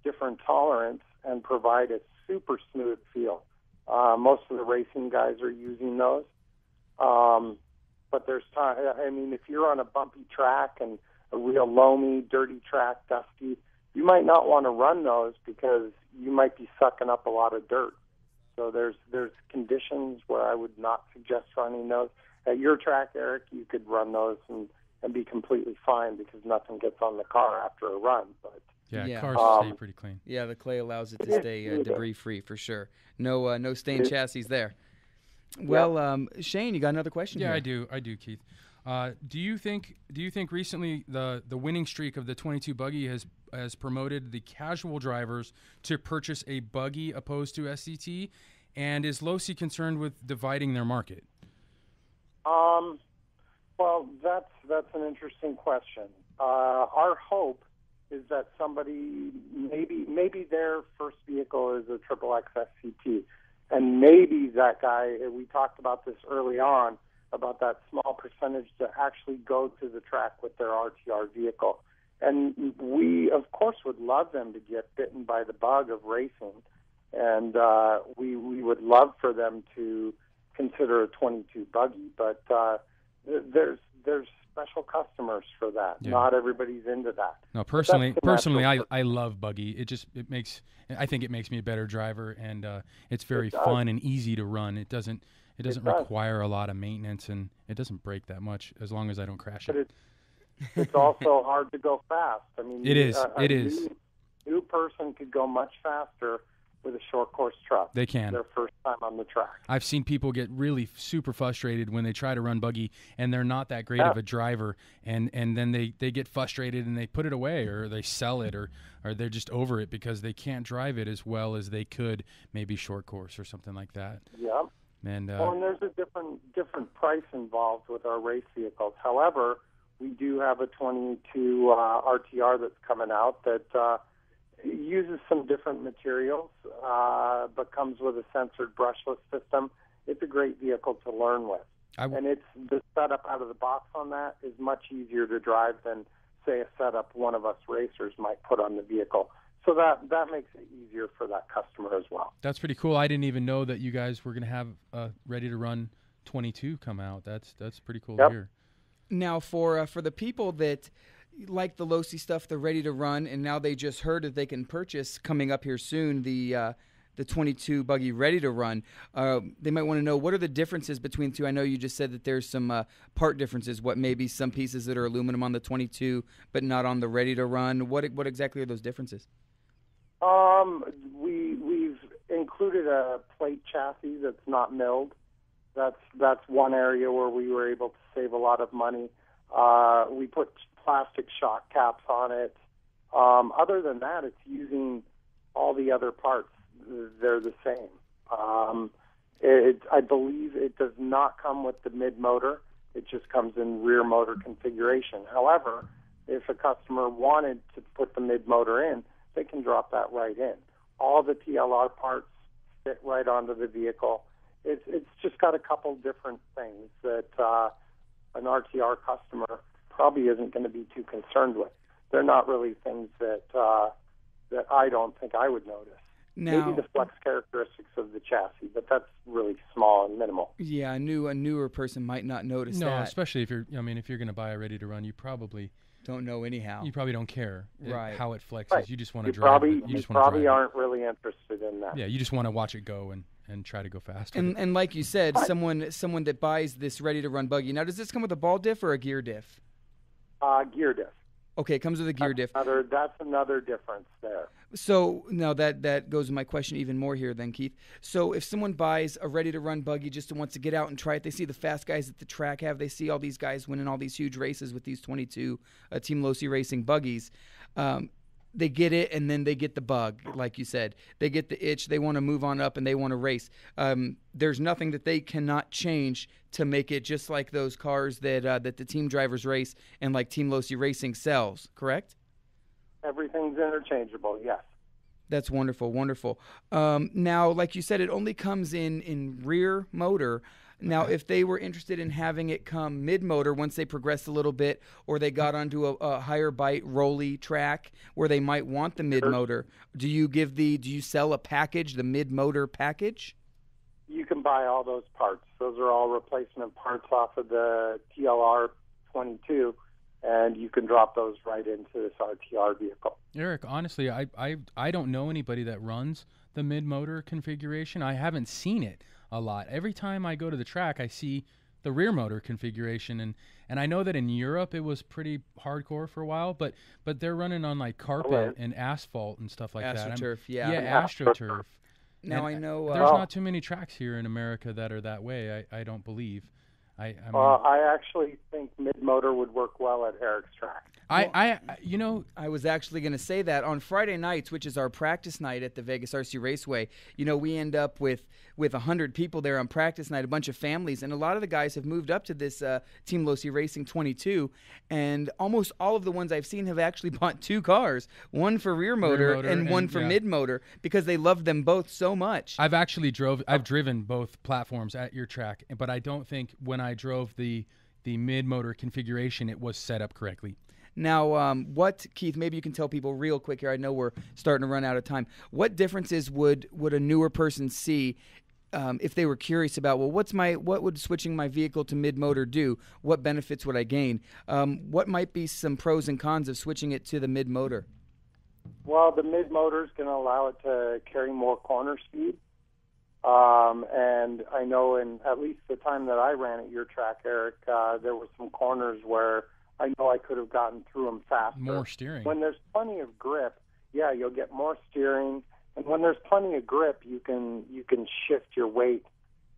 different tolerance and provide a super smooth feel. Most of the racing guys are using those. But there's time. I mean, if you're on a bumpy track and a real loamy, dirty track, dusty, you might not want to run those because you might be sucking up a lot of dirt. So there's conditions where I would not suggest running those. At your track, Eric, you could run those and be completely fine because nothing gets on the car after a run. But cars stay pretty clean. Yeah, the clay allows it to stay debris-free for sure. No stained chassis there. Well, Shane, you got another question? Yeah, here. I do, Keith. Do you think recently the winning streak of the 22 buggy has promoted the casual drivers to purchase a buggy opposed to SCT, and is Losi concerned with dividing their market? Well, that's an interesting question. Our hope is that somebody maybe their first vehicle is a XXX SCT, and maybe that guy. We talked about this early on about that small percentage that actually go to the track with their RTR vehicle. And we, of course, would love them to get bitten by the bug of racing, and we would love for them to consider a 22 buggy, but there's special customers for that. Yeah. Not everybody's into that. No, personally, I love buggy. I think it makes me a better driver, and it's very fun and easy to run. It doesn't require a lot of maintenance, and it doesn't break that much as long as I don't crash it. It's also hard to go fast. I mean, it is. New person could go much faster with a short course truck. They can. Their first time on the track. I've seen people get really super frustrated when they try to run buggy and they're not that great of a driver, and then they get frustrated and they put it away or they sell it or they're just over it because they can't drive it as well as they could maybe short course or something like that. Yeah. And there's a different price involved with our race vehicles. However, we do have a 22 RTR that's coming out that It uses some different materials, but comes with a censored brushless system. It's a great vehicle to learn with. And the setup out of the box on that is much easier to drive than, say, a setup one of us racers might put on the vehicle. So that makes it easier for that customer as well. That's pretty cool. I didn't even know that you guys were going to have a ready-to-run 22 come out. That's pretty cool to hear. Now, for the people that like the Losi stuff, they're ready to run, and now they just heard that they can purchase coming up here soon the 22 buggy ready to run. They might want to know, what are the differences between the two? I know you just said that there's some part differences. What maybe some pieces that are aluminum on the 22 but not on the ready to run? What exactly are those differences? We've included a plate chassis that's not milled. That's one area where we were able to save a lot of money. We put plastic shock caps on it. Other than that, it's using all the other parts. They're the same. I believe it does not come with the mid-motor. It just comes in rear motor configuration. However, if a customer wanted to put the mid-motor in, they can drop that right in. All the TLR parts fit right onto the vehicle. It's just got a couple different things that an RTR customer probably isn't going to be too concerned with. They're not really things that I don't think I would notice. Now, maybe the flex characteristics of the chassis, but that's really small and minimal. Yeah, a newer person might not notice that. No, especially if you're going to buy a ready to run, you probably don't know anyhow. You probably don't care how it flexes. Right. You just want to drive it. You probably aren't really interested in that. Yeah, you just want to watch it go and try to go fast. And like you said, someone that buys this ready to run buggy. Now, does this come with a ball diff or a gear diff? Gear diff. Okay, it comes with a gear diff. That's another difference there. So now that goes to my question even more here then, Keith. So if someone buys a ready-to-run buggy just wants to get out and try it, they see the fast guys at the track they see all these guys winning all these huge races with these 22 Team Losi Racing buggies. They get it, and then they get the bug, like you said. They get the itch. They want to move on up, and they want to race. There's nothing that they cannot change to make it just like those cars that the team drivers race and like Team Losi Racing sells, correct? Everything's interchangeable, yes. That's wonderful, wonderful. Now, like you said, it only comes in rear motor. Now, if they were interested in having it come mid-motor once they progressed a little bit, or they got onto a higher bite rolly track where they might want the mid-motor, do you sell a package, the mid-motor package? You can buy all those parts. Those are all replacement parts off of the TLR 22, and you can drop those right into this RTR vehicle. Eric, honestly, I don't know anybody that runs the mid-motor configuration. I haven't seen it a lot. Every time I go to the track, I see the rear motor configuration, and I know that in Europe it was pretty hardcore for a while, but they're running on like carpet and asphalt and stuff like that. AstroTurf, Yeah, AstroTurf. Now I know there's not too many tracks here in America that are that way. I don't believe. I mean, I actually think mid-motor would work well at Eric's track. I was actually going to say that on Friday nights, which is our practice night at the Vegas RC Raceway, we end up with 100 people there on practice night, a bunch of families, and a lot of the guys have moved up to this Team Losi Racing 22, and almost all of the ones I've seen have actually bought two cars, one for rear motor and one for mid-motor, because they love them both so much. I've driven both platforms at your track, but I don't think when I drove the mid-motor configuration, it was set up correctly. Now, Keith, maybe you can tell people real quick here. I know we're starting to run out of time. What differences would a newer person see if they were curious about, what would switching my vehicle to mid-motor do? What benefits would I gain? What might be some pros and cons of switching it to the mid-motor? Well, the mid-motor is going to allow it to carry more corner speed. And I know in at least the time that I ran at your track, Eric, there were some corners where I know I could have gotten through them faster. More steering. When there's plenty of grip, you'll get more steering. And when there's plenty of grip, you can shift your weight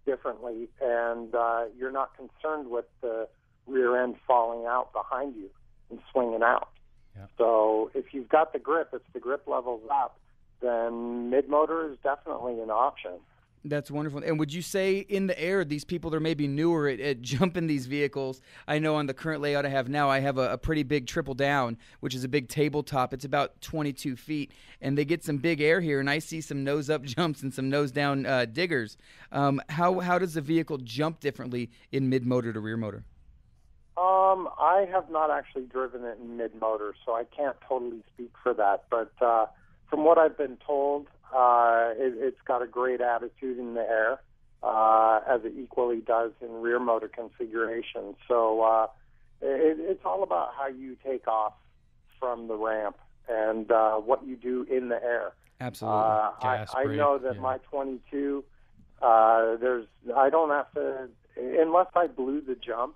differently, and you're not concerned with the rear end falling out behind you and swinging out. Yeah. So if you've got the grip, if the grip level's up, then mid-motor is definitely an option. That's wonderful. And would you say in the air, these people that are maybe newer at jumping these vehicles, I know on the current layout I have now, I have a pretty big triple down, which is a big tabletop. It's about 22 feet, and they get some big air here, and I see some nose-up jumps and some nose-down diggers. How does the vehicle jump differently in mid-motor to rear motor? I have not actually driven it in mid-motor, so I can't totally speak for that. But from what I've been told, it's got a great attitude in the air, as it equally does in rear motor configuration. So it's all about how you take off from the ramp and what you do in the air. Absolutely. I know that my 22, I don't have to, unless I blew the jump,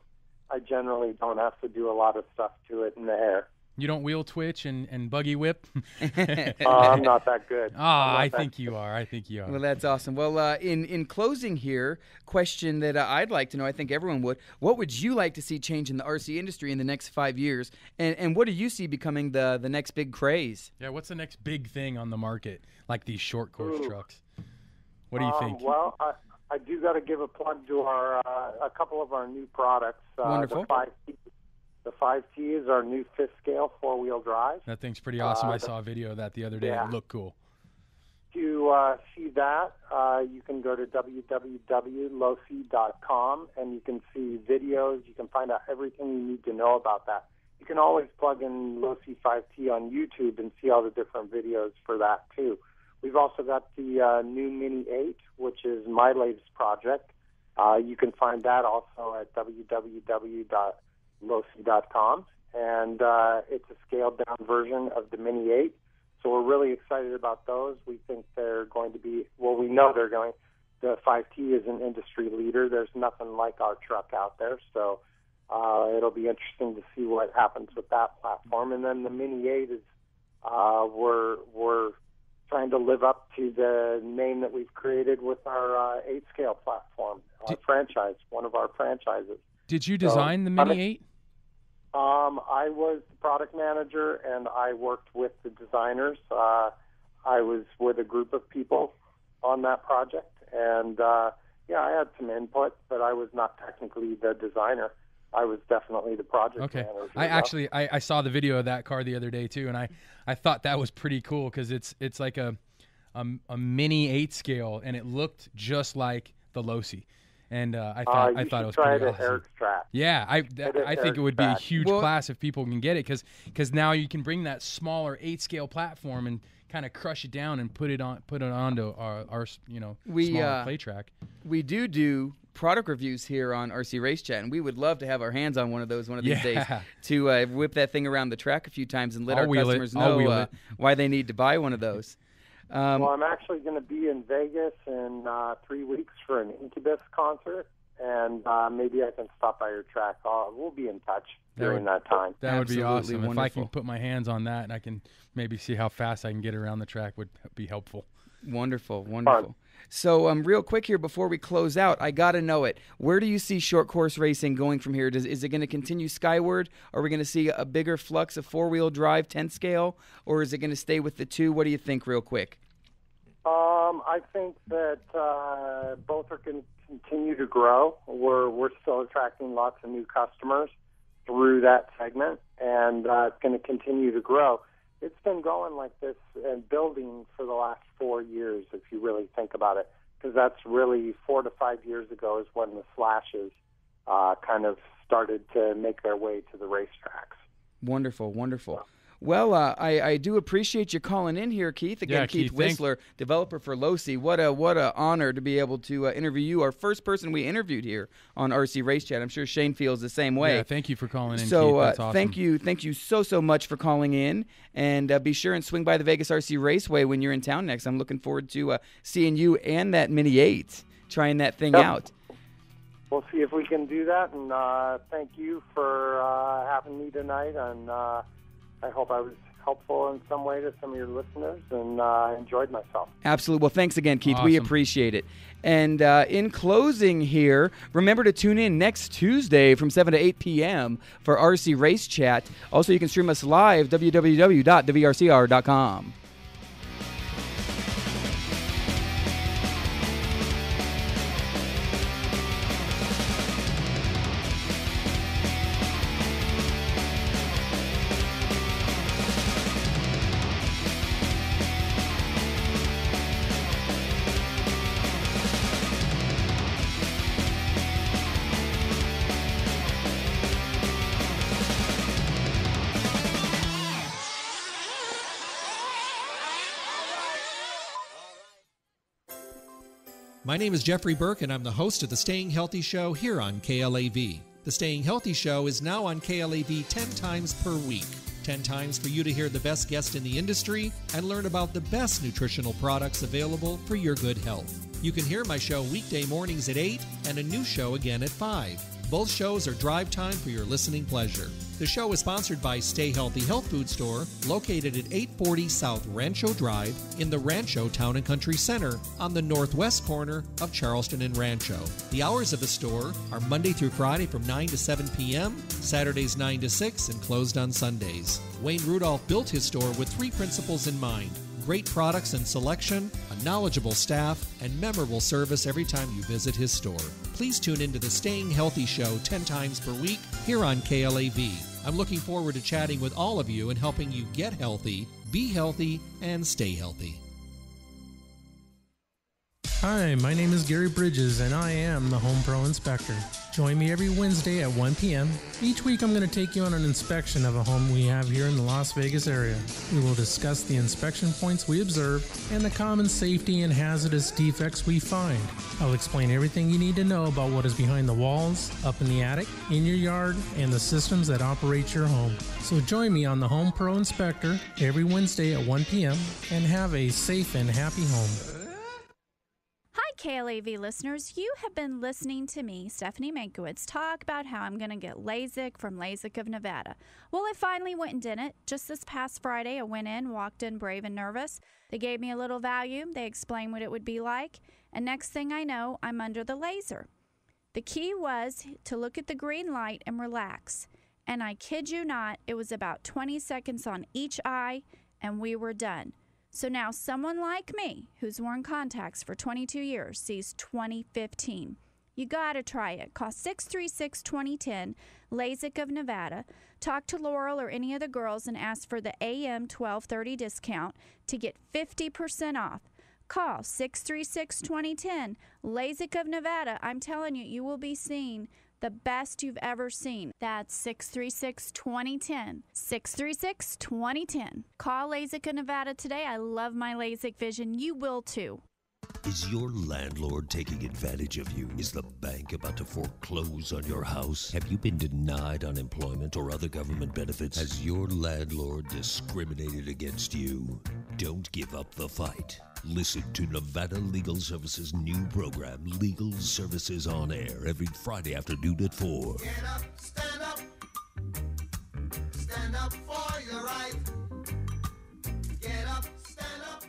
I generally don't have to do a lot of stuff to it in the air. You don't wheel twitch and buggy whip? I'm not that good. I think you are. Well, that's awesome. Well, in closing here, question that I'd like to know, I think everyone would, what would you like to see change in the RC industry in the next 5 years? And what do you see becoming the next big craze? Yeah, what's the next big thing on the market, like these short course trucks? What do you think? Well, I do got to give a plug to a couple of our new products. Wonderful. The 5T is our new fifth scale four-wheel drive. That thing's pretty awesome. I saw a video of that the other day. Yeah. It looked cool. To see that, you can go to www.losi.com, and you can see videos. You can find out everything you need to know about that. You can always plug in Losi 5T on YouTube and see all the different videos for that, too. We've also got the new Mini 8, which is my latest project. You can find that also at www.losi.com, and it's a scaled-down version of the Mini 8. So we're really excited about those. We think they're going to be, well, we know they're going, the 5T is an industry leader. There's nothing like our truck out there, so it'll be interesting to see what happens with that platform. And then the Mini 8 is, we're trying to live up to the name that we've created with our 8-scale platform, franchise, one of our franchises. Did you design the Mini 8? I was the product manager, and I worked with the designers. I was with a group of people on that project, and I had some input, but I was not technically the designer. I was definitely the project manager. I saw the video of that car the other day too, and I thought that was pretty cool because it's like a mini 8-scale, and it looked just like the Losi. And I thought it was pretty awesome. Eric's track. Yeah, I think it would be a huge class if people can get it because now you can bring that smaller 8-scale platform and kind of crush it down and put it onto our smaller play track. We do product reviews here on RC Race Chat, and we would love to have our hands on one of those one of these days to whip that thing around the track a few times and let our customers know why they need to buy one of those. Well, I'm actually going to be in Vegas in 3 weeks for an Incubus concert, and maybe I can stop by your track. We'll be in touch during that time. That would be awesome. Wonderful. If I can put my hands on that and I can maybe see how fast I can get around the track would be helpful. Wonderful. Fun. So real quick here before we close out, I got to know it. Where do you see short course racing going from here? Is it going to continue skyward? Are we going to see a bigger flux of four-wheel drive 10 scale, or is it going to stay with the 2? What do you think real quick? I think that both are going to continue to grow. We're still attracting lots of new customers through that segment, and it's going to continue to grow. It's been going like this and building for the last 4 years, if you really think about it, because that's really 4 to 5 years ago is when the slashes kind of started to make their way to the racetracks. Wonderful. Well, I do appreciate you calling in here, Keith. Again, Keith Whistler, developer for Losi. What a honor to be able to interview you, our first person we interviewed here on RC Race Chat. I'm sure Shane feels the same way. Yeah, thank you for calling in, so, Keith. That's awesome. Thank you so much for calling in, and be sure and swing by the Vegas RC Raceway when you're in town next. I'm looking forward to seeing you and that Mini 8, trying that thing out. We'll see if we can do that, and thank you for having me tonight, and I hope I was helpful in some way to some of your listeners, and enjoyed myself. Absolutely. Well, thanks again, Keith. Awesome. We appreciate it. And in closing here, remember to tune in next Tuesday from 7 to 8 p.m. for RC Race Chat. Also, you can stream us live, www.thevrcr.com. My name is Jeffrey Burke, and I'm the host of the Staying Healthy Show here on KLAV. The Staying Healthy Show is now on KLAV 10 times per week. 10 times for you to hear the best guest in the industry and learn about the best nutritional products available for your good health. You can hear my show weekday mornings at 8 and a new show again at 5. Both shows are drive time for your listening pleasure. The show is sponsored by Stay Healthy Health Food Store, located at 840 South Rancho Drive in the Rancho Town and Country Center on the northwest corner of Charleston and Rancho. The hours of the store are Monday through Friday from 9 to 7 p.m., Saturdays 9 to 6, and closed on Sundays. Wayne Rudolph built his store with 3 principles in mind: great products and selection, a knowledgeable staff, and memorable service every time you visit his store. Please tune into the Staying Healthy Show 10 times per week here on KLAV. I'm looking forward to chatting with all of you and helping you get healthy, be healthy, and stay healthy. Hi, my name is Gary Bridges, and I am the Home Pro Inspector. Join me every Wednesday at 1 p.m. Each week I'm going to take you on an inspection of a home we have here in the Las Vegas area. We will discuss the inspection points we observe and the common safety and hazardous defects we find. I'll explain everything you need to know about what is behind the walls, up in the attic, in your yard, and the systems that operate your home. So join me on the Home Pro Inspector every Wednesday at 1 p.m. and have a safe and happy home. KLAV listeners, you have been listening to me, Stephanie Mankiewicz, talk about how I'm going to get LASIK from LASIK of Nevada. Well, I finally went and did it. Just this past Friday, I went in, walked in brave and nervous. They gave me a little value. They explained what it would be like. And next thing I know, I'm under the laser. The key was to look at the green light and relax. And I kid you not, it was about 20 seconds on each eye, and we were done. So now someone like me, who's worn contacts for 22 years, sees 20/15. You got to try it. Cost $636-2010, LASIK of Nevada. Talk to Laurel or any of the girls and ask for the AM 1230 discount to get 50% off. Call 636-2010, LASIK of Nevada. I'm telling you, you will be seeing the best you've ever seen. That's 636-2010. 636-2010. Call LASIK of Nevada today. I love my LASIK vision. You will too. Is your landlord taking advantage of you? Is the bank about to foreclose on your house? Have you been denied unemployment or other government benefits? Has your landlord discriminated against you? Don't give up the fight. Listen to Nevada Legal Services' new program, Legal Services on Air, every Friday afternoon at 4. Get up, stand up. Stand up for your right. Get up, stand up.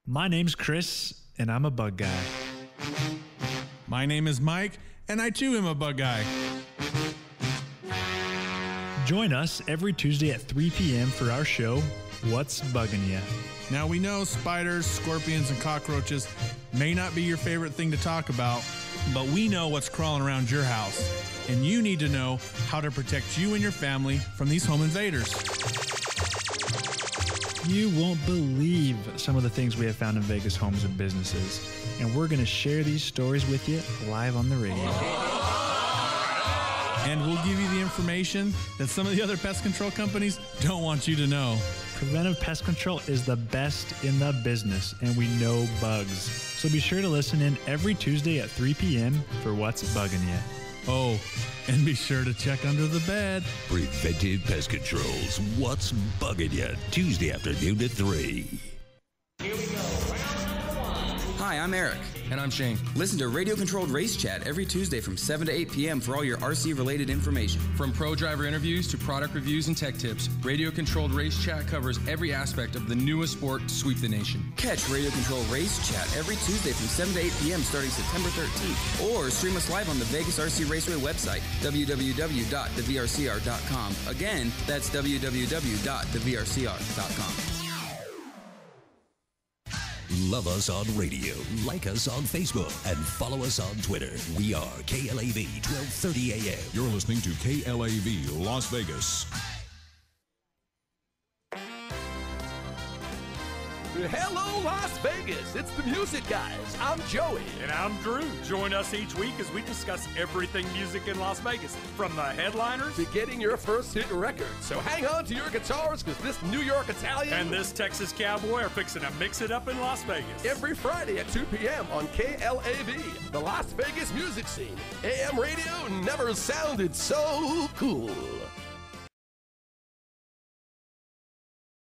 My name's Chris, and I'm a bug guy. My name is Mike, and I too am a bug guy. Join us every Tuesday at 3 p.m. for our show, What's Bugging Ya? Now, we know spiders, scorpions, and cockroaches may not be your favorite thing to talk about, but we know what's crawling around your house, and you need to know how to protect you and your family from these home invaders. You won't believe some of the things we have found in Vegas homes and businesses, and we're going to share these stories with you live on the radio. And we'll give you the information that some of the other pest control companies don't want you to know. Preventive pest control is the best in the business, and we know bugs. So be sure to listen in every Tuesday at 3 p.m. for What's Bugging Ya. Oh, and be sure to check under the bed. Preventive Pest Control's What's Bugging Ya, Tuesday afternoon at 3. Here we go. Round 1. Hi, I'm Eric. And I'm Shane. Listen to Radio Controlled Race Chat every Tuesday from 7 to 8 p.m. for all your RC-related information. From pro driver interviews to product reviews and tech tips, Radio Controlled Race Chat covers every aspect of the newest sport to sweep the nation. Catch Radio Controlled Race Chat every Tuesday from 7 to 8 p.m. starting September 13th. Or stream us live on the Vegas RC Raceway website, www.thevrcr.com. Again, that's www.thevrcr.com. Love us on radio, like us on Facebook, and follow us on Twitter. We are KLAV 1230 AM. You're listening to KLAV Las Vegas. Hello, Las Vegas. It's the Music Guys. I'm Joey. And I'm Drew. Join us each week as we discuss everything music in Las Vegas, from the headliners to getting your first hit record. So hang on to your guitars, because this New York Italian and this Texas Cowboy are fixing to mix it up in Las Vegas. Every Friday at 2 p.m. on KLAV, the Las Vegas music scene. AM radio never sounded so cool.